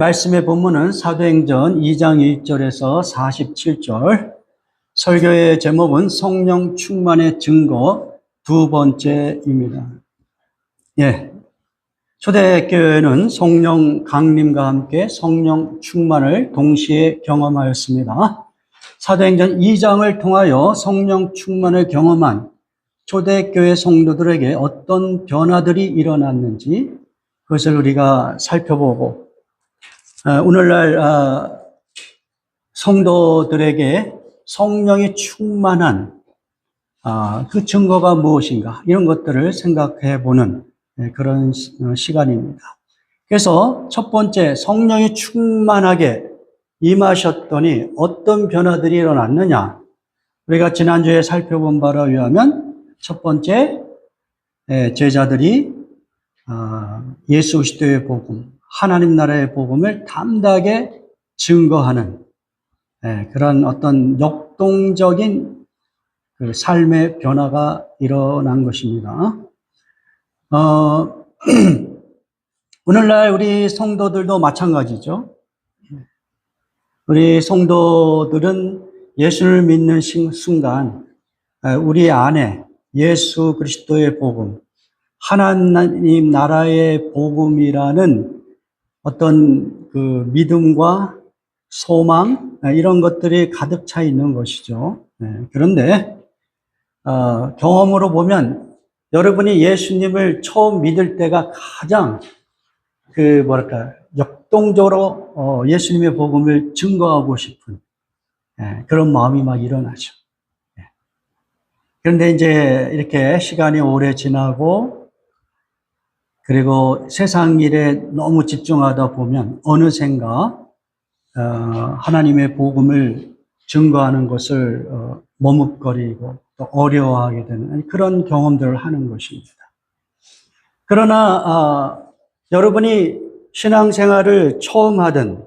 말씀의 본문은 사도행전 2장 1절에서 47절, 설교의 제목은 성령 충만의 증거 두 번째입니다. 초대교회는 성령 강림과 함께 성령 충만을 동시에 경험하였습니다. 사도행전 2장을 통하여 성령 충만을 경험한 초대교회 성도들에게 어떤 변화들이 일어났는지 그것을 우리가 살펴보고, 오늘날 성도들에게 성령이 충만한 그 증거가 무엇인가, 이런 것들을 생각해 보는 그런 시간입니다. 그래서 첫 번째, 성령이 충만하게 임하셨더니 어떤 변화들이 일어났느냐. 우리가 지난주에 살펴본 바로 의하면 첫 번째, 제자들이 예수 그리스도의 복음, 하나님 나라의 복음을 담대하게 증거하는 그런 어떤 역동적인 그 삶의 변화가 일어난 것입니다. 오늘날 우리 성도들도 마찬가지죠. 우리 성도들은 예수를 믿는 순간 우리 안에 예수 그리스도의 복음, 하나님 나라의 복음이라는 어떤 그 믿음과 소망, 이런 것들이 가득 차 있는 것이죠. 그런데 경험으로 보면 여러분이 예수님을 처음 믿을 때가 가장 역동적으로 예수님의 복음을 증거하고 싶은 그런 마음이 막 일어나죠. 그런데 이제 이렇게 시간이 오래 지나고, 그리고 세상 일에 너무 집중하다 보면 어느샌가 하나님의 복음을 증거하는 것을 머뭇거리고 또 어려워하게 되는 그런 경험들을 하는 것입니다. 그러나 여러분이 신앙생활을 처음 하든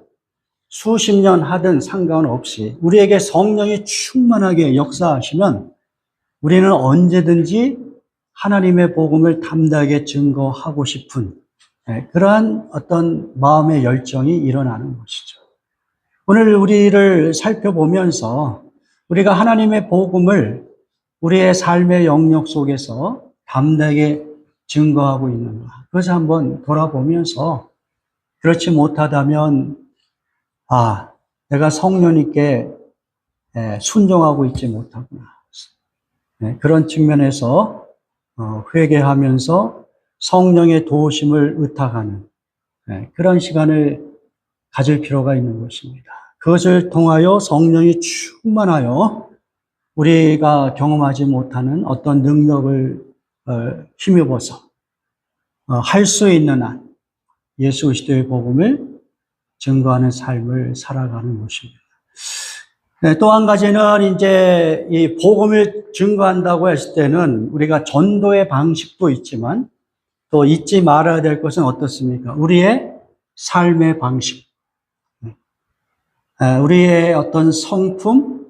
수십 년 하든 상관없이 우리에게 성령이 충만하게 역사하시면 우리는 언제든지 하나님의 복음을 담대하게 증거하고 싶은 그러한 어떤 마음의 열정이 일어나는 것이죠. 오늘 우리를 살펴보면서 우리가 하나님의 복음을 우리의 삶의 영역 속에서 담대하게 증거하고 있는가, 그것을 한번 돌아보면서 그렇지 못하다면 내가 성령님께 순종하고 있지 못하구나, 그런 측면에서 회개하면서 성령의 도우심을 의탁하는 그런 시간을 가질 필요가 있는 것입니다. 그것을 통하여 성령이 충만하여 우리가 경험하지 못하는 어떤 능력을 힘입어서 할 수 있는 한 예수 그리스도의 복음을 증거하는 삶을 살아가는 것입니다. 또 한 가지는 이제 이 복음을 증거한다고 했을 때는 우리가 전도의 방식도 있지만 또 잊지 말아야 될 것은 어떻습니까? 우리의 삶의 방식, 우리의 어떤 성품,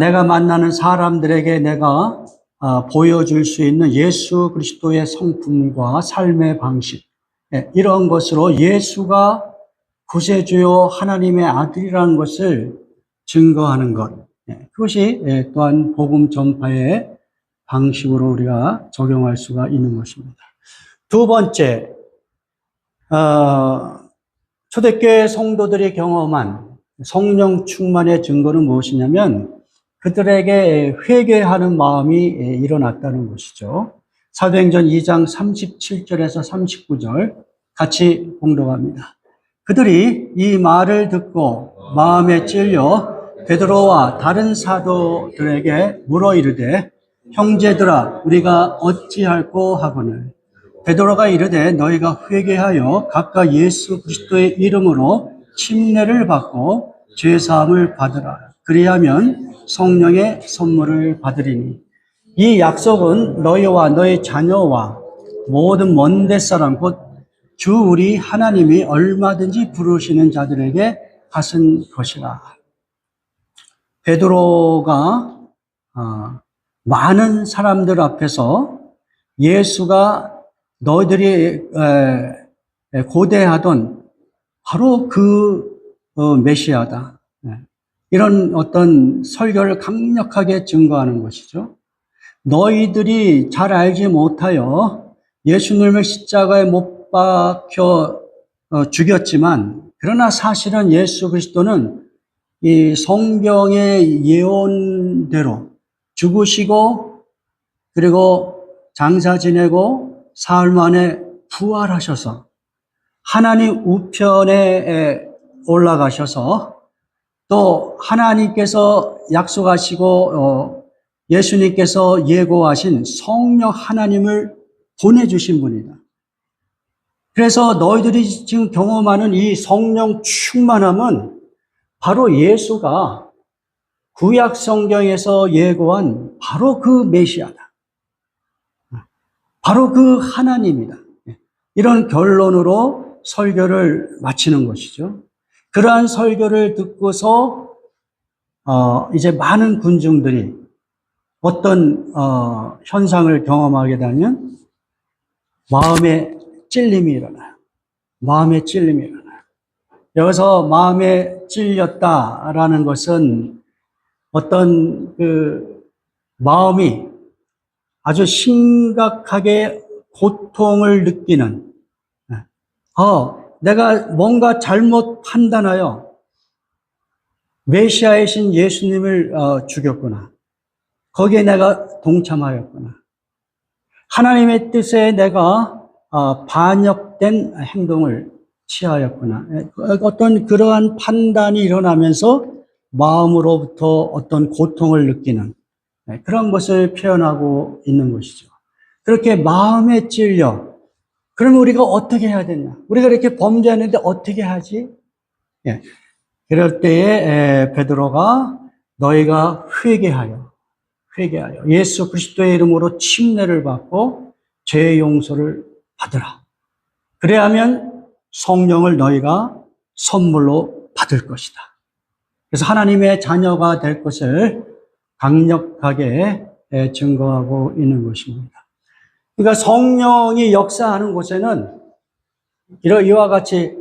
내가 만나는 사람들에게 내가 보여줄 수 있는 예수 그리스도의 성품과 삶의 방식, 이런 것으로 예수가 구세주요 하나님의 아들이라는 것을 증거하는 것, 그것이 또한 복음 전파의 방식으로 우리가 적용할 수가 있는 것입니다. 두 번째, 초대교회 성도들이 경험한 성령 충만의 증거는 무엇이냐면 그들에게 회개하는 마음이 일어났다는 것이죠. 사도행전 2장 37절에서 39절 같이 봉독합니다. 그들이 이 말을 듣고 마음에 찔려 베드로와 다른 사도들에게 물어 이르되, 형제들아, 우리가 어찌할꼬 하거늘. 베드로가 이르되, 너희가 회개하여 각각 예수 그리스도의 이름으로 침례를 받고 죄사함을 받으라. 그리하면 성령의 선물을 받으리니 이 약속은 너희와 너희 자녀와 모든 먼데 사람 곧 주 우리 하나님이 얼마든지 부르시는 자들에게 하신 것이라. 베드로가 많은 사람들 앞에서 예수가 너희들이 고대하던 바로 그 메시아다. 네. 이런 어떤 설교를 강력하게 증거하는 것이죠. 너희들이 잘 알지 못하여 예수님을 십자가에 못 박혀 죽였지만, 그러나 사실은 예수 그리스도는 이 성경의 예언대로 죽으시고 그리고 장사 지내고 사흘 만에 부활하셔서 하나님 우편에 올라가셔서 또 하나님께서 약속하시고 예수님께서 예고하신 성령 하나님을 보내주신 분이다. 그래서 너희들이 지금 경험하는 이 성령 충만함은 바로 예수가 구약 성경에서 예고한 바로 그 메시아다. 바로 그 하나님이다. 이런 결론으로 설교를 마치는 것이죠. 그러한 설교를 듣고서 이제 많은 군중들이 어떤 현상을 경험하게 되면 마음에 찔림이 일어나요. 마음에 찔림이 일어나요. 여기서 마음에 찔렸다라는 것은 어떤 그 마음이 아주 심각하게 고통을 느끼는, 내가 뭔가 잘못 판단하여 메시아이신 예수님을 죽였구나. 거기에 내가 동참하였구나. 하나님의 뜻에 내가 반역된 행동을 취하였구나. 어떤 그러한 판단이 일어나면서 마음으로부터 어떤 고통을 느끼는 그런 것을 표현하고 있는 것이죠. 그렇게 마음에 찔려. 그러면 우리가 어떻게 해야 되냐? 우리가 이렇게 범죄했는데 어떻게 하지? 예. 그럴 때에 베드로가 너희가 회개하여 예수 그리스도의 이름으로 침례를 받고 죄의 용서를 받으라. 그래야 하면 성령을 너희가 선물로 받을 것이다. 그래서 하나님의 자녀가 될 것을 강력하게 증거하고 있는 것입니다. 그러니까 성령이 역사하는 곳에는 이와 같이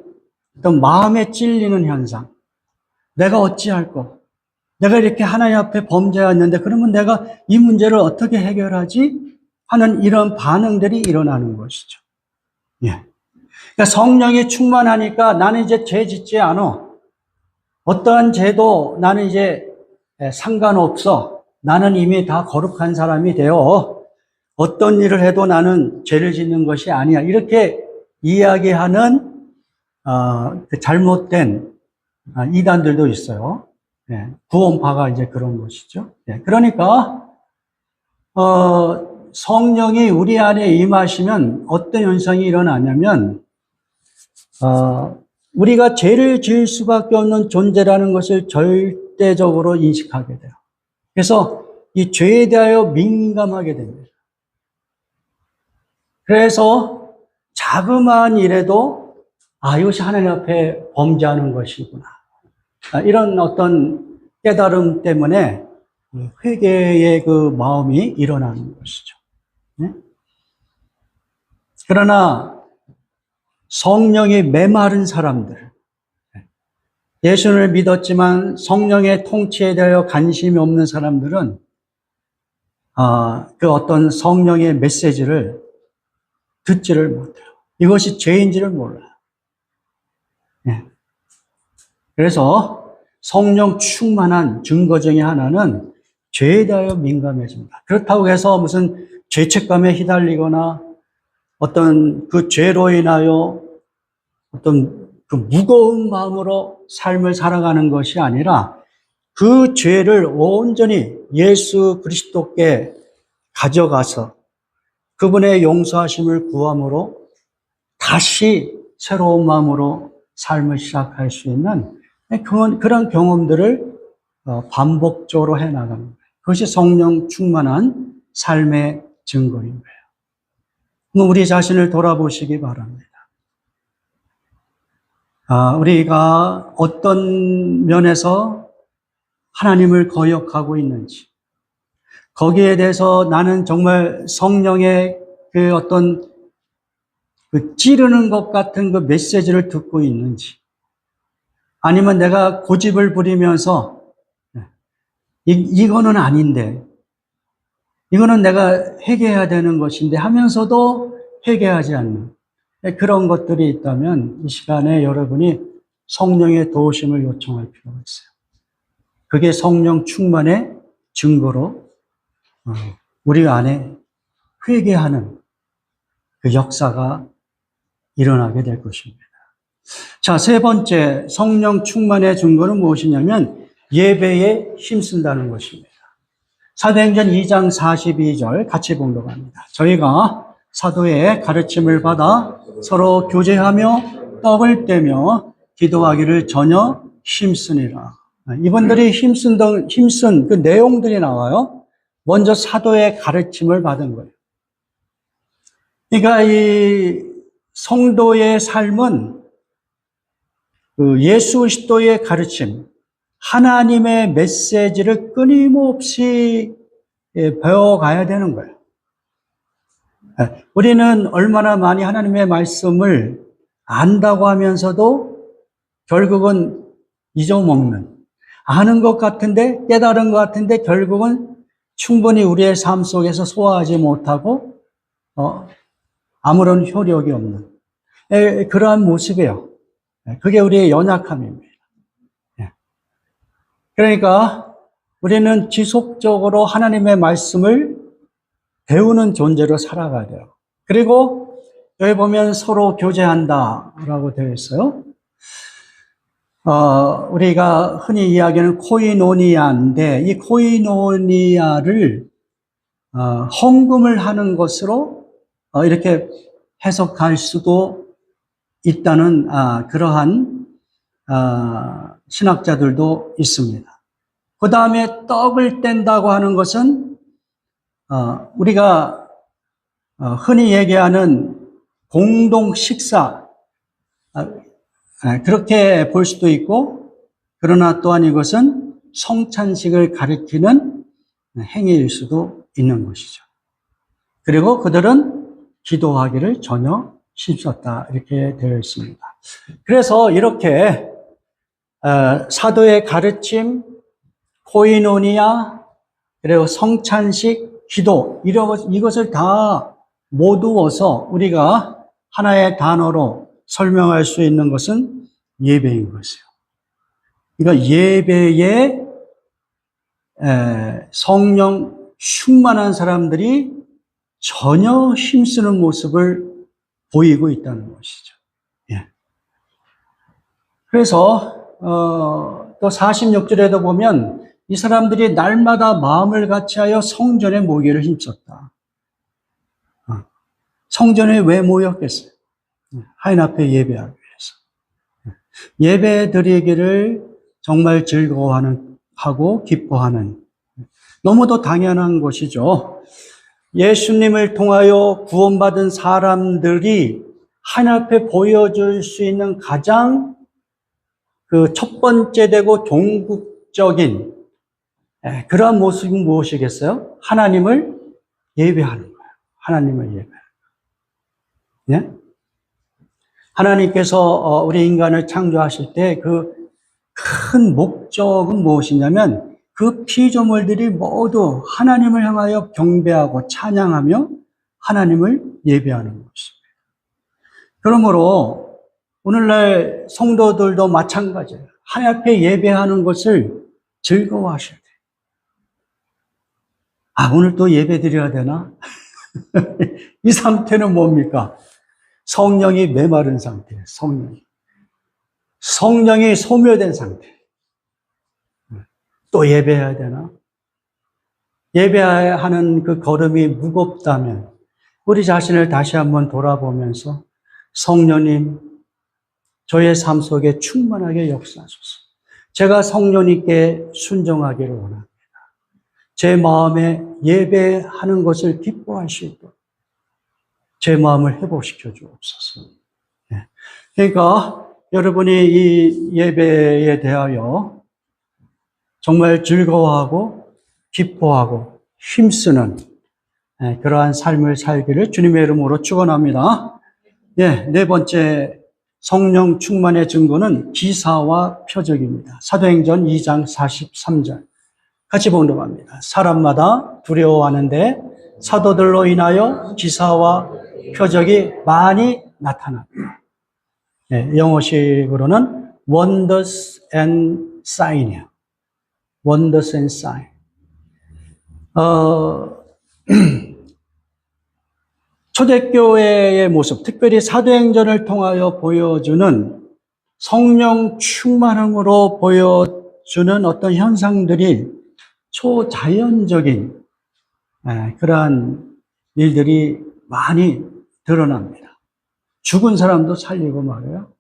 어떤 마음에 찔리는 현상, 내가 어찌할꼬, 내가 이렇게 하나님 앞에 범죄했는데 그러면 내가 이 문제를 어떻게 해결하지? 하는 이런 반응들이 일어나는 것이죠. 예. 그러니까 성령이 충만하니까 나는 이제 죄 짓지 않아. 어떠한 죄도 나는 이제 상관없어. 나는 이미 다 거룩한 사람이 되어 어떤 일을 해도 나는 죄를 짓는 것이 아니야. 이렇게 이야기하는 그 잘못된 이단들도 있어요. 예, 구원파가 이제 그런 것이죠. 예, 그러니까 성령이 우리 안에 임하시면 어떤 현상이 일어나냐면 우리가 죄를 지을 수밖에 없는 존재라는 것을 절대적으로 인식하게 돼요. 그래서 이 죄에 대하여 민감하게 됩니다. 그래서 자그마한 일에도 이것이 하나님 앞에 범죄하는 것이구나. 이런 어떤 깨달음 때문에 회개의 그 마음이 일어나는 것이죠. 네? 그러나 성령이 메마른 사람들, 예수를 믿었지만 성령의 통치에 대하여 관심이 없는 사람들은 그 어떤 성령의 메시지를 듣지를 못해요. 이것이 죄인지를 몰라요. 네. 그래서 성령 충만한 증거 중에 하나는 죄에 대하여 민감해집니다. 그렇다고 해서 무슨 죄책감에 휘달리거나 어떤 그 죄로 인하여 어떤 그 무거운 마음으로 삶을 살아가는 것이 아니라 그 죄를 온전히 예수 그리스도께 가져가서 그분의 용서하심을 구함으로 다시 새로운 마음으로 삶을 시작할 수 있는 그런 경험들을 반복적으로 해나가는 거예요. 그것이 성령 충만한 삶의 증거인 거예요. 우리 자신을 돌아보시기 바랍니다. 우리가 어떤 면에서 하나님을 거역하고 있는지, 거기에 대해서 나는 정말 성령의 그 어떤 그 찌르는 것 같은 그 메시지를 듣고 있는지, 아니면 내가 고집을 부리면서 이거는 아닌데, 이거는 내가 회개해야 되는 것인데 하면서도 회개하지 않는 그런 것들이 있다면 이 시간에 여러분이 성령의 도우심을 요청할 필요가 있어요. 그게 성령 충만의 증거로 우리 안에 회개하는 그 역사가 일어나게 될 것입니다. 자, 세 번째 성령 충만의 증거는 무엇이냐면 예배에 힘쓴다는 것입니다. 사도행전 2장 42절 같이 봉독 합니다. 저희가 사도의 가르침을 받아 서로 교제하며 떡을 떼며 기도하기를 전혀 힘쓰니라. 이분들이 힘쓴 그 내용들이 나와요. 먼저 사도의 가르침을 받은 거예요. 그러니까 이 성도의 삶은 그 예수 그리스도의 가르침, 하나님의 메시지를 끊임없이 배워가야 되는 거예요. 우리는 얼마나 많이 하나님의 말씀을 안다고 하면서도 결국은 잊어먹는, 아는 것 같은데, 깨달은 것 같은데 결국은 충분히 우리의 삶 속에서 소화하지 못하고 아무런 효력이 없는 그러한 모습이에요. 그게 우리의 연약함입니다. 그러니까 우리는 지속적으로 하나님의 말씀을 배우는 존재로 살아가야 돼요. 그리고 여기 보면 서로 교제한다라고 되어 있어요. 우리가 흔히 이야기하는 코이노니아인데 이 코이노니아를 헌금을 하는 것으로 이렇게 해석할 수도 있다는 그러한 신학자들도 있습니다. 그 다음에 떡을 뗀다고 하는 것은 우리가 흔히 얘기하는 공동 식사, 그렇게 볼 수도 있고, 그러나 또한 이것은 성찬식을 가리키는 행위일 수도 있는 것이죠. 그리고 그들은 기도하기를 전혀 힘썼다 이렇게 되어 있습니다. 그래서 이렇게 사도의 가르침, 코이노니아, 그리고 성찬식, 기도 이것을 다 모두어서 우리가 하나의 단어로 설명할 수 있는 것은 예배인 것이에요. 그러니까 예배에 성령 충만한 사람들이 전혀 힘쓰는 모습을 보이고 있다는 것이죠. 예. 그래서 또 46절에도 보면 이 사람들이 날마다 마음을 같이하여 성전에 모이기를 힘썼다. 성전에 왜 모였겠어요? 하나님 앞에 예배하기 위해서. 예배 드리기를 정말 즐거워하는 하고 기뻐하는, 너무도 당연한 것이죠. 예수님을 통하여 구원받은 사람들이 하나님 앞에 보여줄 수 있는 가장 그 첫 번째 되고 종국적인 그러한 모습은 무엇이겠어요? 하나님을 예배하는 거예요. 하나님을 예배하는 거예요. 예? 하나님께서 우리 인간을 창조하실 때 그 큰 목적은 무엇이냐면 그 피조물들이 모두 하나님을 향하여 경배하고 찬양하며 하나님을 예배하는 것입니다. 그러므로 오늘날 성도들도 마찬가지예요. 하나님 앞에 예배하는 것을 즐거워하셔야 돼요. 오늘 또 예배 드려야 되나? 이 상태는 뭡니까? 성령이 메마른 상태예요. 성령이 소멸된 상태. 또 예배해야 되나? 예배하는 그 걸음이 무겁다면 우리 자신을 다시 한번 돌아보면서 성령님, 저의 삶 속에 충만하게 역사하소서. 제가 성령님께 순종하기를 원합니다. 제 마음에 예배하는 것을 기뻐하시도록 제 마음을 회복시켜 주옵소서. 그러니까 여러분이 이 예배에 대하여 정말 즐거워하고 기뻐하고 힘쓰는 그러한 삶을 살기를 주님의 이름으로 축원합니다. 네 번째 성령 충만의 증거는 기사와 표적입니다. 사도행전 2장 43절. 같이 봉독합니다. 사람마다 두려워하는데 사도들로 인하여 기사와 표적이 많이 나타납니다. 네, 영어식으로는 wonders and sign이에요. wonders and sign. 초대교회의 모습, 특별히 사도행전을 통하여 보여주는 성령 충만함으로 보여주는 어떤 현상들이 초자연적인 그러한 일들이 많이 드러납니다. 죽은 사람도 살리고 말이에요.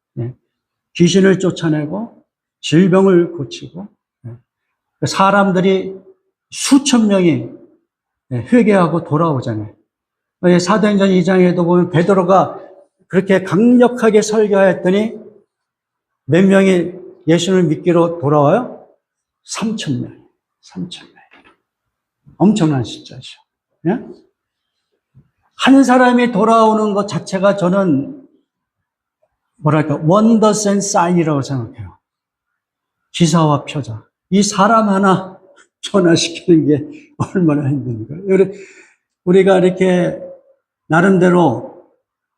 귀신을 쫓아내고 질병을 고치고 사람들이 수천 명이 회개하고 돌아오잖아요. 사도행전 2장에도 보면 베드로가 그렇게 강력하게 설교했더니 몇 명이 예수를 믿기로 돌아와요? 3천 명. 3천 명. 엄청난 숫자죠. 예? 한 사람이 돌아오는 것 자체가 저는 뭐랄까 wonders and sign이라고 생각해요. 기사와 표적. 이 사람 하나 변화시키는 게 얼마나 힘듭니까? 우리가 이렇게 나름대로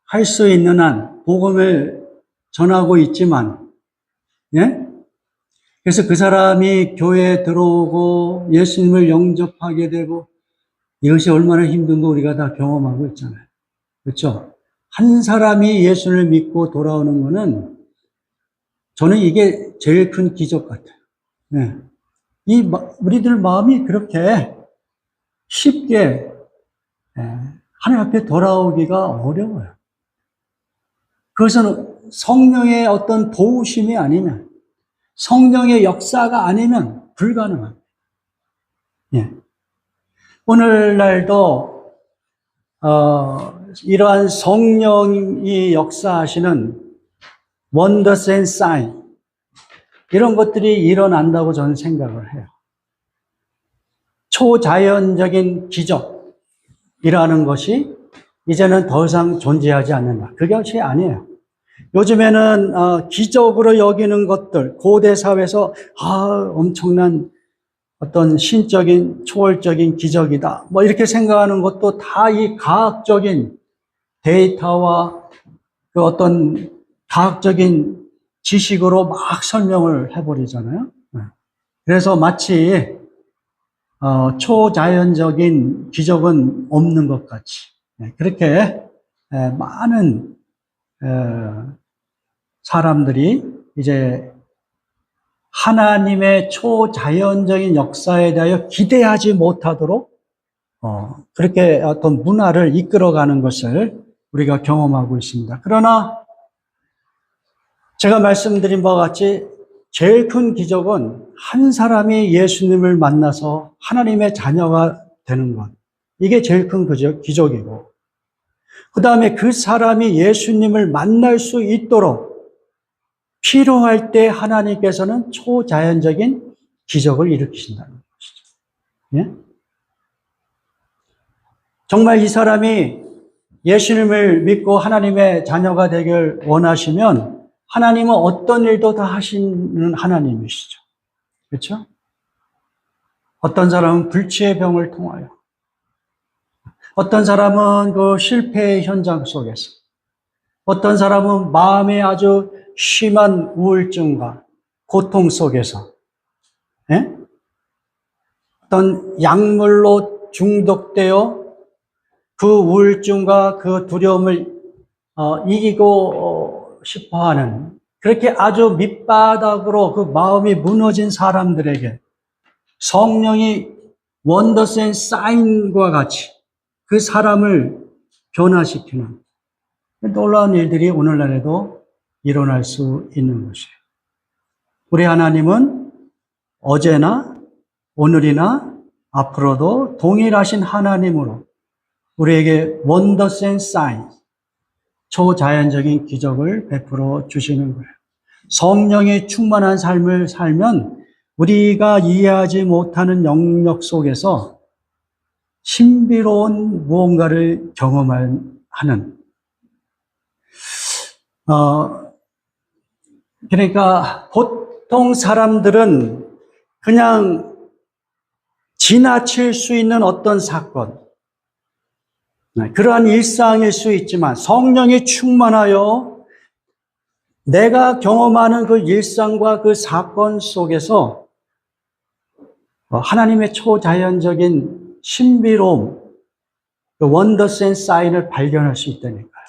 할 수 있는 한 복음을 전하고 있지만, 예? 그래서 그 사람이 교회에 들어오고 예수님을 영접하게 되고 이것이 얼마나 힘든 거 우리가 다 경험하고 있잖아요. 그렇죠? 한 사람이 예수를 믿고 돌아오는 거는 저는 이게 제일 큰 기적 같아요. 네. 우리들 마음이 그렇게 쉽게 하나님 앞에 돌아오기가 어려워요. 그것은 성령의 어떤 도우심이 아니면, 성령의 역사가 아니면 불가능합니다. 예. 오늘날도 이러한 성령이 역사하시는 wonders and sign 이런 것들이 일어난다고 저는 생각을 해요. 초자연적인 기적이라는 것이 이제는 더 이상 존재하지 않는다. 그것이 아니에요. 요즘에는 기적으로 여기는 것들, 고대 사회에서 엄청난 어떤 신적인 초월적인 기적이다. 뭐 이렇게 생각하는 것도 다 이 과학적인 데이터와 그 어떤 과학적인 지식으로 막 설명을 해버리잖아요. 그래서 마치 초자연적인 기적은 없는 것 같이 그렇게 많은 사람들이 이제 하나님의 초자연적인 역사에 대하여 기대하지 못하도록 그렇게 어떤 문화를 이끌어가는 것을 우리가 경험하고 있습니다. 그러나 제가 말씀드린 바와 같이 제일 큰 기적은 한 사람이 예수님을 만나서 하나님의 자녀가 되는 것. 이게 제일 큰 기적이고, 그 다음에 그 사람이 예수님을 만날 수 있도록 필요할 때 하나님께서는 초자연적인 기적을 일으키신다는 것이죠. 예? 정말 이 사람이 예수님을 믿고 하나님의 자녀가 되길 원하시면 하나님은 어떤 일도 다 하시는 하나님이시죠. 그렇죠? 어떤 사람은 불치의 병을 통하여, 어떤 사람은 그 실패의 현장 속에서, 어떤 사람은 마음에 아주 심한 우울증과 고통 속에서, 예? 어떤 약물로 중독되어 그 우울증과 그 두려움을 이기고 싶어하는, 그렇게 아주 밑바닥으로 그 마음이 무너진 사람들에게 성령이 원더스 앤 사인과 같이 그 사람을 변화시키는 놀라운 일들이 오늘날에도 일어날 수 있는 것이에요. 우리 하나님은 어제나 오늘이나 앞으로도 동일하신 하나님으로 우리에게 원더스 앤 사인, 초자연적인 기적을 베풀어 주시는 거예요. 성령이 충만한 삶을 살면 우리가 이해하지 못하는 영역 속에서 신비로운 무언가를 경험하는 그러니까 보통 사람들은 그냥 지나칠 수 있는 어떤 사건, 그러한 일상일 수 있지만 성령이 충만하여 내가 경험하는 그 일상과 그 사건 속에서 하나님의 초자연적인 신비로움, 그 원더스 앤 사인을 발견할 수 있다니까요.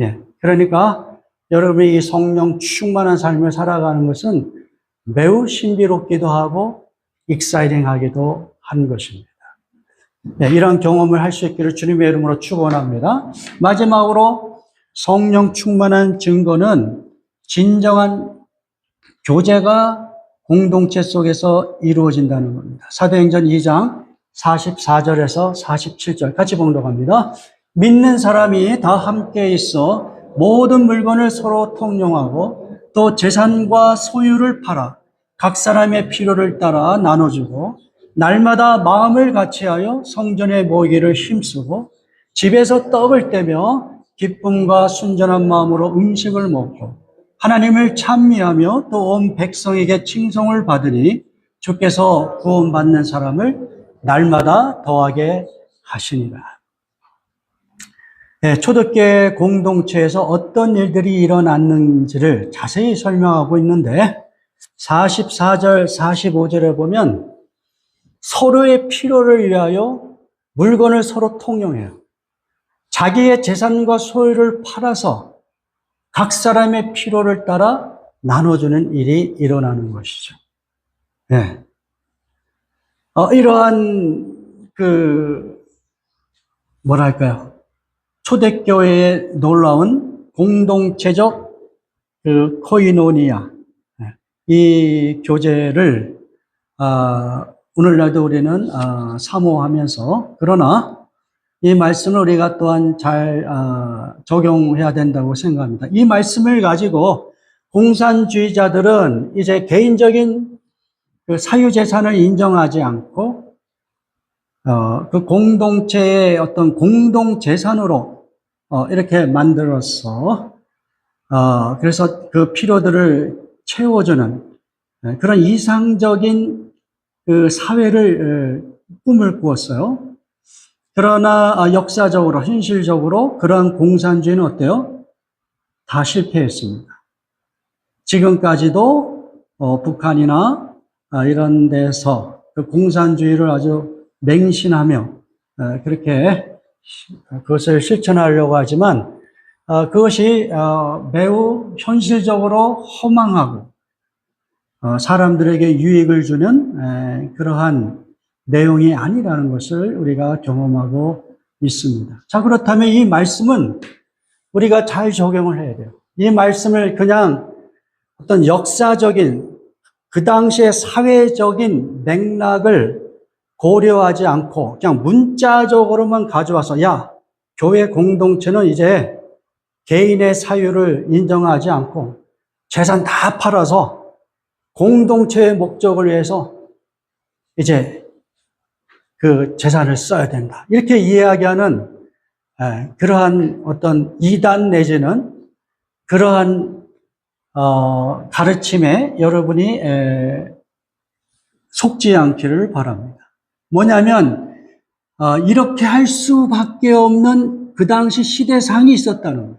예. 그러니까 여러분이 이 성령 충만한 삶을 살아가는 것은 매우 신비롭기도 하고 익사이팅하기도 한 것입니다. 네, 이런 경험을 할 수 있기를 주님의 이름으로 축원합니다. 마지막으로 성령 충만한 증거는 진정한 교제가 공동체 속에서 이루어진다는 겁니다. 사도행전 2장 44절에서 47절 같이 봉독합니다. 믿는 사람이 다 함께 있어 모든 물건을 서로 통용하고 또 재산과 소유를 팔아 각 사람의 필요를 따라 나눠주고 날마다 마음을 같이하여 성전에 모이기를 힘쓰고 집에서 떡을 떼며 기쁨과 순전한 마음으로 음식을 먹고 하나님을 찬미하며 또 온 백성에게 칭송을 받으니 주께서 구원받는 사람을 날마다 더하게 하시니라. 네, 초대교회 공동체에서 어떤 일들이 일어났는지를 자세히 설명하고 있는데 44절, 45절에 보면 서로의 필요를 위하여 물건을 서로 통용해요. 자기의 재산과 소유를 팔아서 각 사람의 필요를 따라 나눠주는 일이 일어나는 것이죠. 네. 이러한 뭐랄까요? 초대교회의 놀라운 공동체적 코이노니아, 이 교제를 오늘날도 우리는 사모하면서, 그러나 이 말씀을 우리가 또한 잘 적용해야 된다고 생각합니다. 이 말씀을 가지고 공산주의자들은 이제 개인적인 그 사유재산을 인정하지 않고 그 공동체의 어떤 공동재산으로 이렇게 만들어서 그래서 그 필요들을 채워주는 그런 이상적인 그 사회를 꿈을 꾸었어요. 그러나 역사적으로, 현실적으로 그러한 공산주의는 어때요? 다 실패했습니다. 지금까지도 북한이나 이런 데서 그 공산주의를 아주 맹신하며 그렇게 그것을 실천하려고 하지만 그것이 매우 현실적으로 허망하고 사람들에게 유익을 주는 그러한 내용이 아니라는 것을 우리가 경험하고 있습니다. 자, 그렇다면 이 말씀은 우리가 잘 적용을 해야 돼요. 이 말씀을 그냥 어떤 역사적인 그 당시의 사회적인 맥락을 고려하지 않고 그냥 문자적으로만 가져와서 야, 교회 공동체는 이제 개인의 사유를 인정하지 않고 재산 다 팔아서 공동체의 목적을 위해서 이제 그 재산을 써야 된다. 이렇게 이야기하는 그러한 어떤 이단 내지는 그러한 가르침에 여러분이 속지 않기를 바랍니다. 뭐냐면 이렇게 할 수밖에 없는 그 당시 시대상이 있었다는 거예요.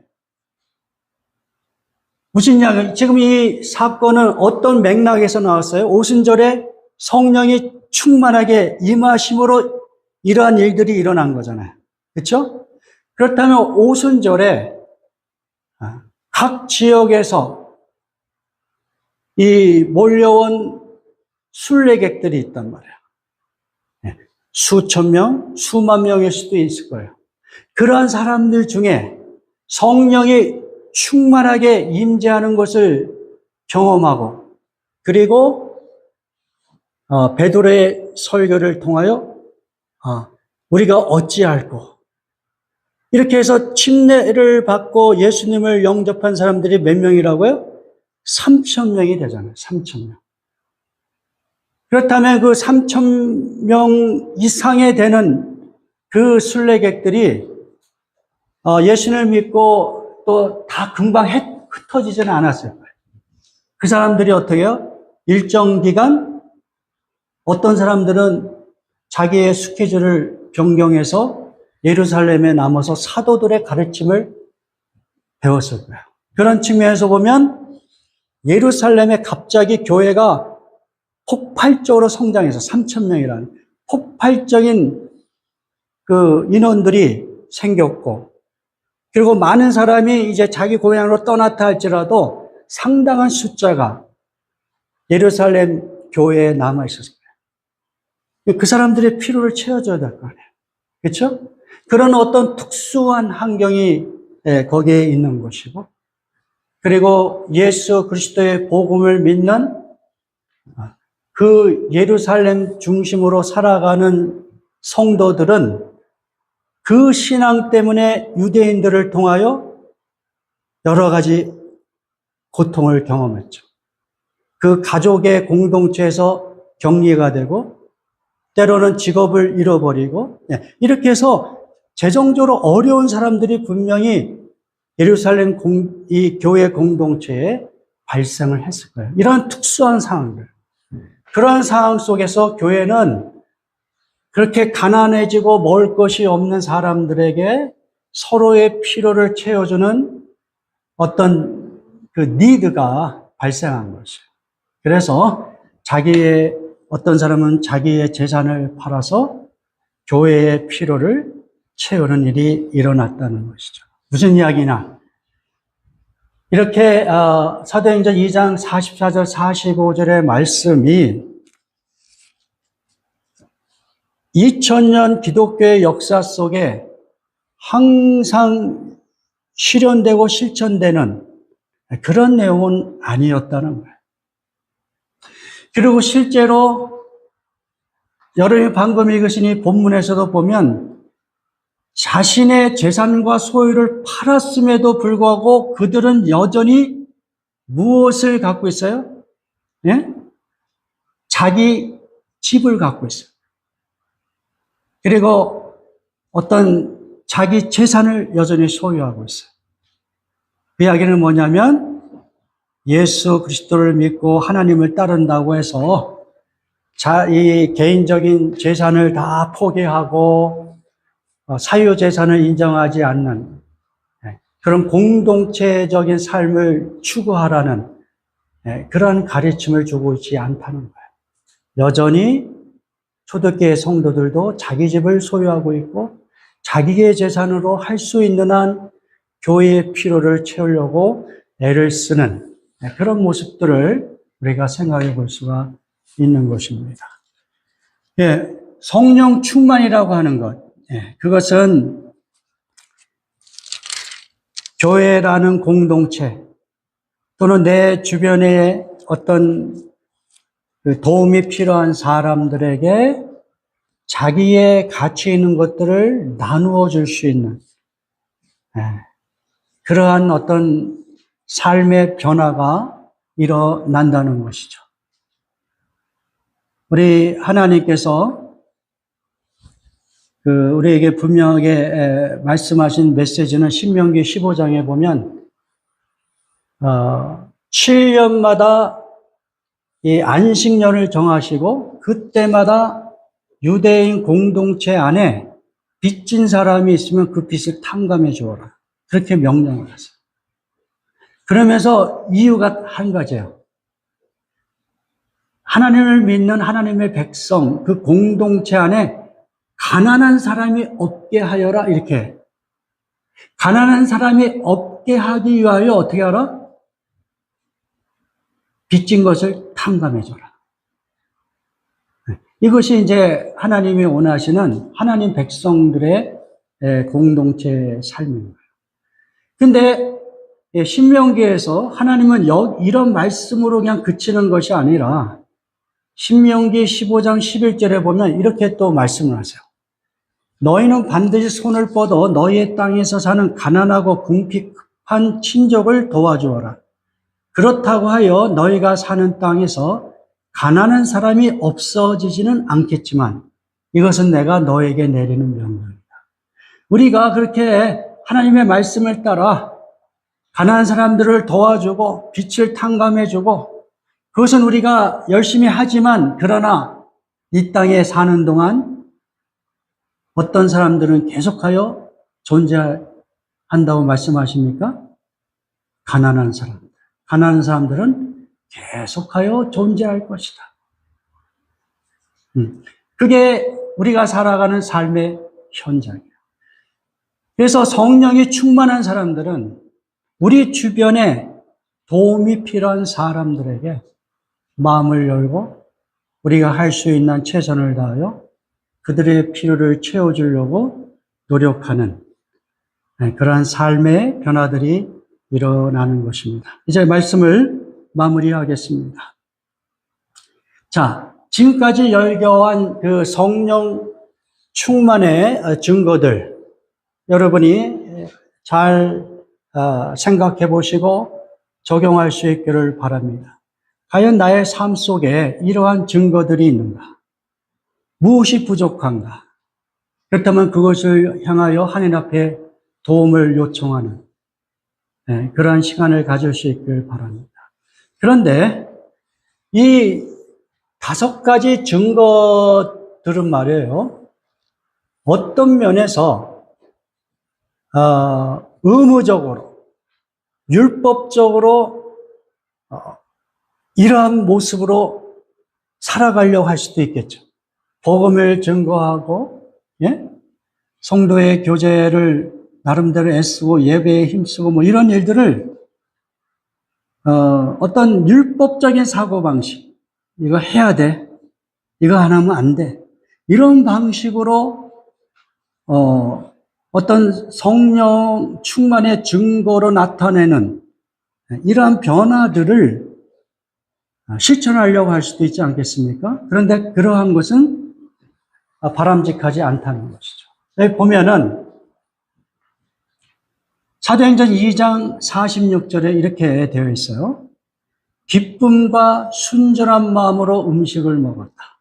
무슨 이야기? 지금 이 사건은 어떤 맥락에서 나왔어요? 오순절에 성령이 충만하게 임하심으로 이러한 일들이 일어난 거잖아요. 그렇죠? 그렇다면 오순절에 각 지역에서 이 몰려온 순례객들이 있단 말이에요. 수천 명, 수만 명일 수도 있을 거예요. 그러한 사람들 중에 성령이 충만하게 임재하는 것을 경험하고 그리고 베드로의 설교를 통하여 우리가 어찌할꼬 이렇게 해서 침례를 받고 예수님을 영접한 사람들이 몇 명이라고요? 3,000명이 되잖아요. 3,000명. 그렇다면 그 3,000명 이상에 되는 그 순례객들이 예수님을 믿고 또 다 금방 흩어지지는 않았을 거예요. 그 사람들이 어떻게 해요? 일정 기간 어떤 사람들은 자기의 스케줄을 변경해서 예루살렘에 남아서 사도들의 가르침을 배웠을 거예요. 그런 측면에서 보면 예루살렘에 갑자기 교회가 폭발적으로 성장해서 3,000명이라는 폭발적인 그 인원들이 생겼고, 그리고 많은 사람이 이제 자기 고향으로 떠났다 할지라도 상당한 숫자가 예루살렘 교회에 남아 있었을 거예요. 그 사람들의 필요를 채워줘야 될 거 아니에요. 그렇죠? 그런 어떤 특수한 환경이 거기에 있는 것이고, 그리고 예수 그리스도의 복음을 믿는 그 예루살렘 중심으로 살아가는 성도들은 그 신앙 때문에 유대인들을 통하여 여러 가지 고통을 경험했죠. 그 가족의 공동체에서 격리가 되고, 때로는 직업을 잃어버리고, 이렇게 해서 재정적으로 어려운 사람들이 분명히 예루살렘 이 교회 공동체에 발생을 했을 거예요. 이런 특수한 상황들. 그런 상황 속에서 교회는 그렇게 가난해지고 먹을 것이 없는 사람들에게 서로의 필요를 채워주는 어떤 그 니드가 발생한 것이에요. 그래서 어떤 사람은 자기의 재산을 팔아서 교회의 필요를 채우는 일이 일어났다는 것이죠. 무슨 이야기냐? 이렇게 사도행전 2장 44절 45절의 말씀이 2000년 기독교의 역사 속에 항상 실현되고 실천되는 그런 내용은 아니었다는 거예요. 그리고 실제로 여러분이 방금 읽으신 이 본문에서도 보면 자신의 재산과 소유를 팔았음에도 불구하고 그들은 여전히 무엇을 갖고 있어요? 예? 자기 집을 갖고 있어요. 그리고 어떤 자기 재산을 여전히 소유하고 있어요. 그 이야기는 뭐냐면 예수 그리스도를 믿고 하나님을 따른다고 해서 이 개인적인 재산을 다 포기하고 사유재산을 인정하지 않는 그런 공동체적인 삶을 추구하라는 그런 가르침을 주고 있지 않다는 거예요. 여전히 초대교회 성도들도 자기 집을 소유하고 있고 자기의 재산으로 할 수 있는 한 교회의 필요를 채우려고 애를 쓰는 그런 모습들을 우리가 생각해 볼 수가 있는 것입니다. 예, 성령 충만이라고 하는 것, 그것은 교회라는 공동체 또는 내 주변에 어떤 도움이 필요한 사람들에게 자기의 가치 있는 것들을 나누어 줄 수 있는 그러한 어떤 삶의 변화가 일어난다는 것이죠. 우리 하나님께서 우리에게 분명하게 말씀하신 메시지는 신명기 15장에 보면 7년마다 이 안식년을 정하시고 그때마다 유대인 공동체 안에 빚진 사람이 있으면 그 빚을 탕감해 주어라. 그렇게 명령을 하세요. 그러면서 이유가 한 가지예요. 하나님을 믿는 하나님의 백성, 그 공동체 안에 가난한 사람이 없게 하여라. 이렇게. 가난한 사람이 없게 하기 위하여 어떻게 하라? 빚진 것을 탕감해 줘라. 이것이 이제 하나님이 원하시는 하나님 백성들의 공동체의 삶인 거예요. 근데 신명기에서 하나님은 이런 말씀으로 그냥 그치는 것이 아니라 신명기 15장 11절에 보면 이렇게 또 말씀을 하세요. 너희는 반드시 손을 뻗어 너희의 땅에서 사는 가난하고 궁핍한 친족을 도와주어라. 그렇다고 하여 너희가 사는 땅에서 가난한 사람이 없어지지는 않겠지만 이것은 내가 너에게 내리는 명령이다. 우리가 그렇게 하나님의 말씀을 따라 가난한 사람들을 도와주고 빛을 탕감해주고 그것은 우리가 열심히 하지만 그러나 이 땅에 사는 동안 어떤 사람들은 계속하여 존재한다고 말씀하십니까? 가난한 사람들. 가난한 사람들은 계속하여 존재할 것이다. 그게 우리가 살아가는 삶의 현장이에요. 그래서 성령이 충만한 사람들은 우리 주변에 도움이 필요한 사람들에게 마음을 열고 우리가 할 수 있는 최선을 다하여 그들의 필요를 채워주려고 노력하는 그러한 삶의 변화들이 일어나는 것입니다. 이제 말씀을 마무리하겠습니다. 자, 지금까지 열거한 그 성령 충만의 증거들 여러분이 잘 생각해 보시고 적용할 수 있기를 바랍니다. 과연 나의 삶 속에 이러한 증거들이 있는가? 무엇이 부족한가? 그렇다면 그것을 향하여 하나님 앞에 도움을 요청하는 그러한 시간을 가질 수 있기를 바랍니다. 그런데 이 5가지 증거들은 말이에요. 어떤 면에서 의무적으로, 율법적으로 이러한 모습으로 살아가려고 할 수도 있겠죠. 복음을 증거하고, 성도의 교제를 나름대로 애쓰고 예배에 힘쓰고 뭐 이런 일들을 어떤 율법적인 사고방식, 이거 해야 돼, 이거 안 하면 안 돼, 이런 방식으로 어떤 성령 충만의 증거로 나타내는 이러한 변화들을 실천하려고 할 수도 있지 않겠습니까? 그런데 그러한 것은 바람직하지 않다는 것이죠. 여기 보면은 사도행전 2장 46절에 이렇게 되어 있어요. 기쁨과 순전한 마음으로 음식을 먹었다.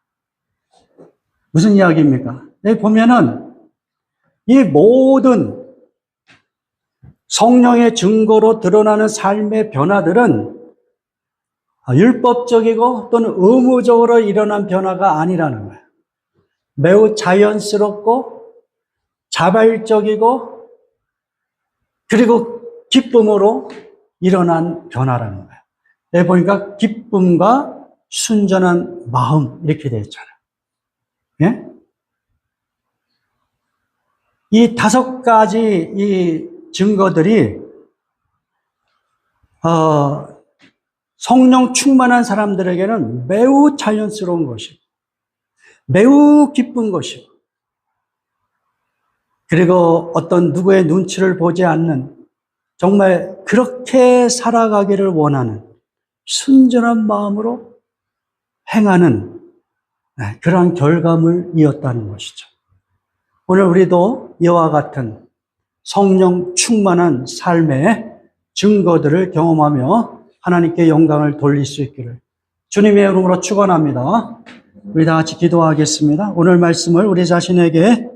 무슨 이야기입니까? 여기 보면은 이 모든 성령의 증거로 드러나는 삶의 변화들은 율법적이고 또는 의무적으로 일어난 변화가 아니라는 거예요. 매우 자연스럽고 자발적이고 그리고 기쁨으로 일어난 변화라는 거예요. 여기 보니까 기쁨과 순전한 마음 이렇게 되어 있잖아요. 예? 이 5가지 이 증거들이 성령 충만한 사람들에게는 매우 자연스러운 것이고 매우 기쁜 것이고 그리고 어떤 누구의 눈치를 보지 않는 정말 그렇게 살아가기를 원하는 순전한 마음으로 행하는 그러한 결과물 이었다는 것이죠. 오늘 우리도 이와 같은 성령 충만한 삶의 증거들을 경험하며 하나님께 영광을 돌릴 수 있기를 주님의 이름으로 축원합니다. 우리 다 같이 기도하겠습니다. 오늘 말씀을 우리 자신에게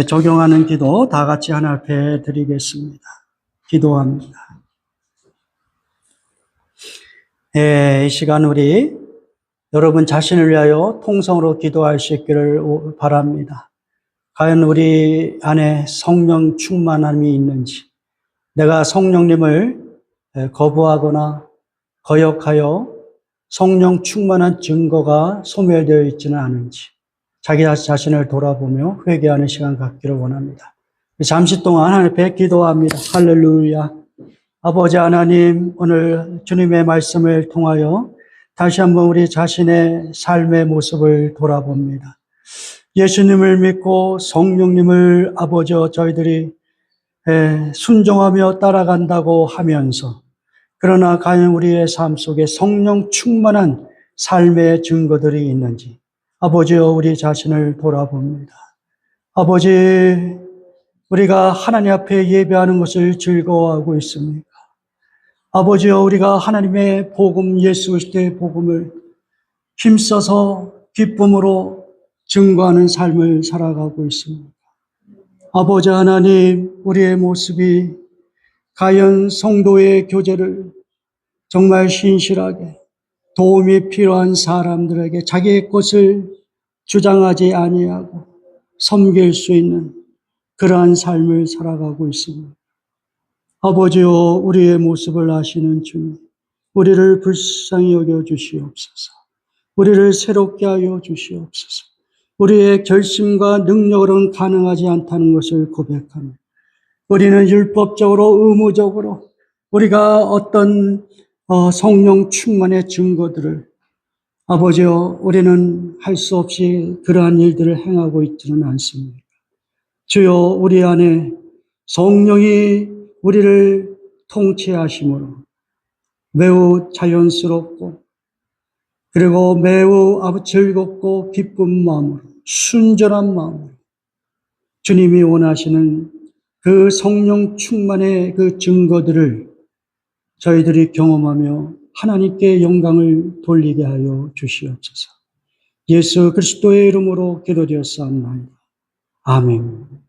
적용하는 기도 다 같이 하나님 앞에 드리겠습니다. 기도합니다. 이 시간 우리 여러분 자신을 위하여 통성으로 기도할 수 있기를 바랍니다. 과연 우리 안에 성령 충만함이 있는지, 내가 성령님을 거부하거나 거역하여 성령 충만한 증거가 소멸되어 있지는 않은지 자기 자신을 돌아보며 회개하는 시간 갖기를 원합니다. 잠시 동안 하나님 앞에 기도합니다. 할렐루야. 아버지 하나님, 오늘 주님의 말씀을 통하여 다시 한번 우리 자신의 삶의 모습을 돌아봅니다. 예수님을 믿고 성령님을 아버지와 저희들이 순종하며 따라간다고 하면서 그러나 과연 우리의 삶 속에 성령 충만한 삶의 증거들이 있는지 아버지여 우리 자신을 돌아봅니다. 아버지, 우리가 하나님 앞에 예배하는 것을 즐거워하고 있습니까? 아버지여 우리가 하나님의 복음, 예수 그리스도의 복음을 힘써서 기쁨으로 증거하는 삶을 살아가고 있습니다. 아버지 하나님, 우리의 모습이 가연 성도의 교제를 정말 신실하게 도움이 필요한 사람들에게 자기의 것을 주장하지 아니하고 섬길 수 있는 그러한 삶을 살아가고 있습니다. 아버지여, 우리의 모습을 아시는 주님, 우리를 불쌍히 여겨 주시옵소서. 우리를 새롭게 하여 주시옵소서. 우리의 결심과 능력으로는 가능하지 않다는 것을 고백하며 우리는 율법적으로 의무적으로 우리가 어떤 성령 충만의 증거들을 아버지여, 우리는 할 수 없이 그러한 일들을 행하고 있지는 않습니다. 주여, 우리 안에 성령이 우리를 통치하심으로 매우 자연스럽고 그리고 매우 즐겁고 기쁜 마음으로 순전한 마음으로 주님이 원하시는 그 성령 충만의 그 증거들을 저희들이 경험하며 하나님께 영광을 돌리게 하여 주시옵소서. 예수 그리스도의 이름으로 기도드렸사옵나이다. 아멘.